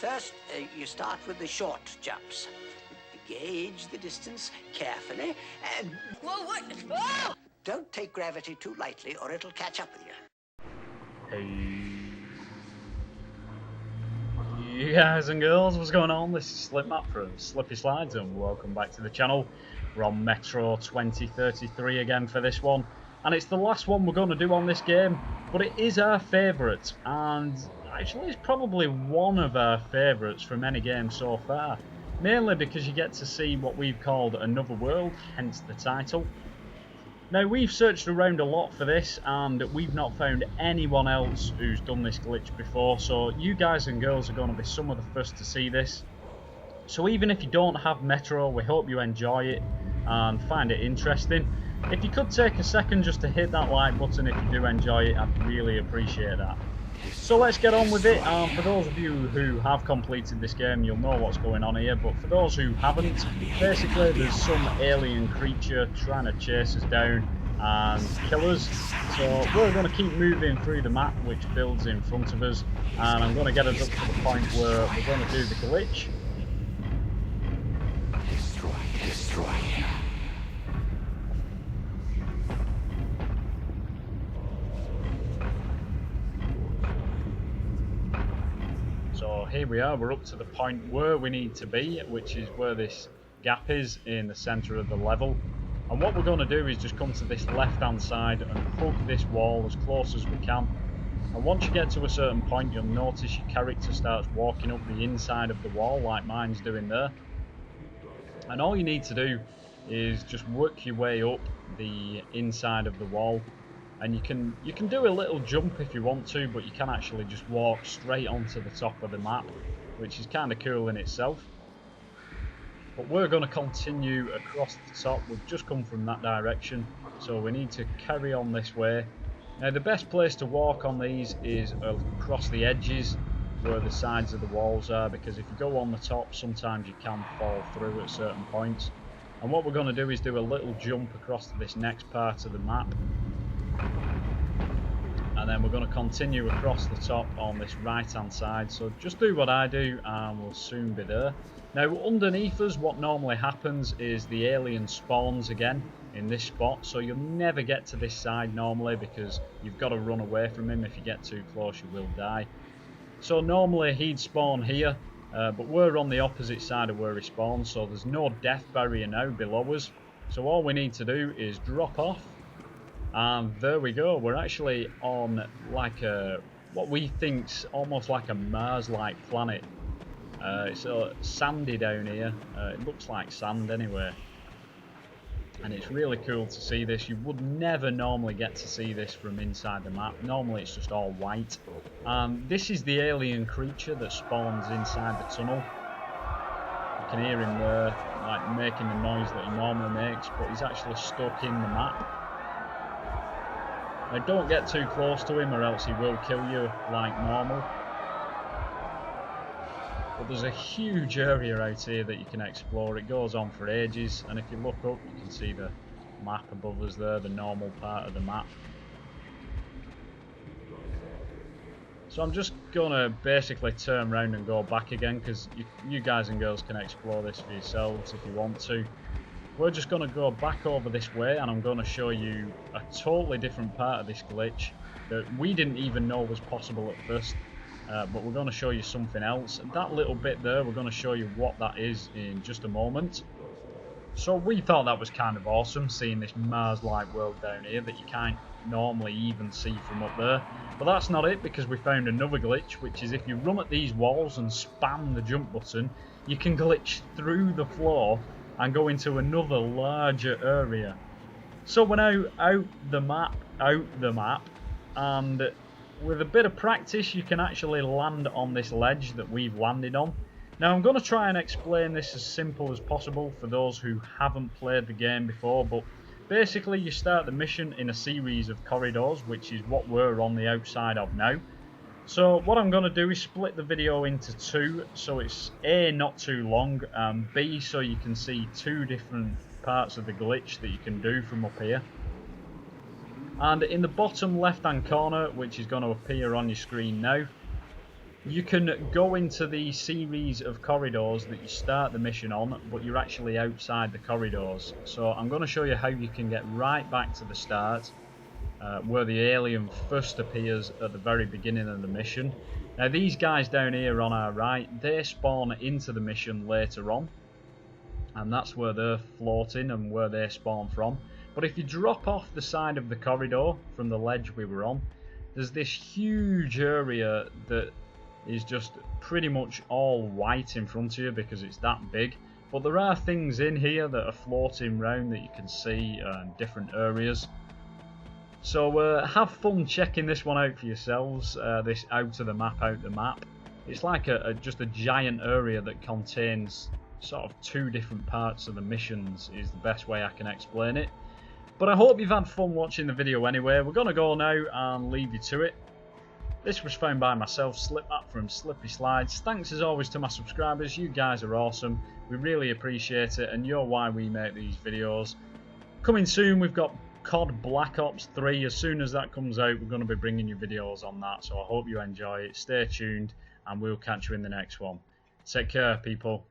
First, you start with the short jumps. Gauge the distance carefully and... Whoa, what? Oh! Don't take gravity too lightly or it'll catch up with you. Hey guys and girls, what's going on? This is Slippy from Slippy Slides and welcome back to the channel. We're on Metro 2033 again for this one. And it's the last one we're going to do on this game, but it is our favourite, and actually it's probably one of our favourites from any game so far. Mainly because you get to see what we've called another world, hence the title. Now we've searched around a lot for this and we've not found anyone else who's done this glitch before, so you guys and girls are going to be some of the first to see this. So even if you don't have Metro, we hope you enjoy it and find it interesting. If you could take a second just to hit that like button if you do enjoy it, I'd really appreciate that. So let's get on with it. For those of you who have completed this game, you'll know what's going on here, but for those who haven't, basically there's some alien creature trying to chase us down and kill us. So we're going to keep moving through the map which builds in front of us, and I'm going to get us up to the point where we're going to do the glitch. Destroy. So here we are, we're up to the point where we need to be, which is where this gap is in the centre of the level. And what we're going to do is just come to this left hand side and hug this wall as close as we can. And once you get to a certain point, you'll notice your character starts walking up the inside of the wall like mine's doing there. And all you need to do is just work your way up the inside of the wall. And you can do a little jump if you want to, but you can actually just walk straight onto the top of the map, which is kind of cool in itself. But we're going to continue across the top. We've just come from that direction, so we need to carry on this way. Now the best place to walk on these is across the edges where the sides of the walls are, because if you go on the top sometimes you can fall through at certain points. And what we're going to do is do a little jump across to this next part of the map. And then we're going to continue across the top on this right hand side, so just do what I do and we'll soon be there. Now underneath us what normally happens is the alien spawns again in this spot, so you'll never get to this side normally because you've got to run away from him. If you get too close you will die. So normally he'd spawn here, but we're on the opposite side of where he spawns, so there's no death barrier now below us. So all we need to do is drop off. And there we go, we're actually on like a, what we think's almost like a Mars-like planet. It's sandy down here, it looks like sand anyway. And it's really cool to see this. You would never normally get to see this from inside the map. Normally it's just all white. This is the alien creature that spawns inside the tunnel. You can hear him there, like making the noise that he normally makes, but he's actually stuck in the map. Now don't get too close to him or else he will kill you like normal. But there's a huge area out here that you can explore. It goes on for ages, and if you look up you can see the map above us there, the normal part of the map. So I'm just gonna basically turn around and go back again, because you guys and girls can explore this for yourselves if you want to. We're just going to go back over this way and I'm going to show you a totally different part of this glitch that we didn't even know was possible at first, but we're going to show you something else. That little bit there, we're going to show you what that is in just a moment. So we thought that was kind of awesome, seeing this Mars-like world down here that you can't normally even see from up there. But that's not it, because we found another glitch, which is if you run at these walls and spam the jump button, you can glitch through the floor and go into another larger area. So we're now out the map, and with a bit of practice you can actually land on this ledge that we've landed on. Now I'm going to try and explain this as simple as possible for those who haven't played the game before, but basically you start the mission in a series of corridors, which is what we're on the outside of now. So what I'm going to do is split the video into two, so it's A, not too long, and B, so you can see two different parts of the glitch that you can do from up here. And in the bottom left hand corner, which is going to appear on your screen now, You can go into the series of corridors that you start the mission on, but you're actually outside the corridors. So I'm going to show you how you can get right back to the start, where the alien first appears at the very beginning of the mission. Now these guys down here on our right, they spawn into the mission later on, and that's where they're floating and where they spawn from. But if you drop off the side of the corridor from the ledge we were on, there's this huge area that is just pretty much all white in front of you because it's that big. But there are things in here that are floating around that you can see in different areas. So have fun checking this one out for yourselves, this out of the map. It's like just a giant area that contains sort of two different parts of the missions is the best way I can explain it. But I hope you've had fun watching the video anyway. We're going to go now and leave you to it. This was found by myself, Slippy from Slippy Slides. Thanks as always to my subscribers, you guys are awesome. We really appreciate it and you're why we make these videos. Coming soon, we've got COD Black Ops 3. As soon as that comes out, we're going to be bringing you videos on that. So I hope you enjoy it. Stay tuned and we'll catch you in the next one. Take care, people.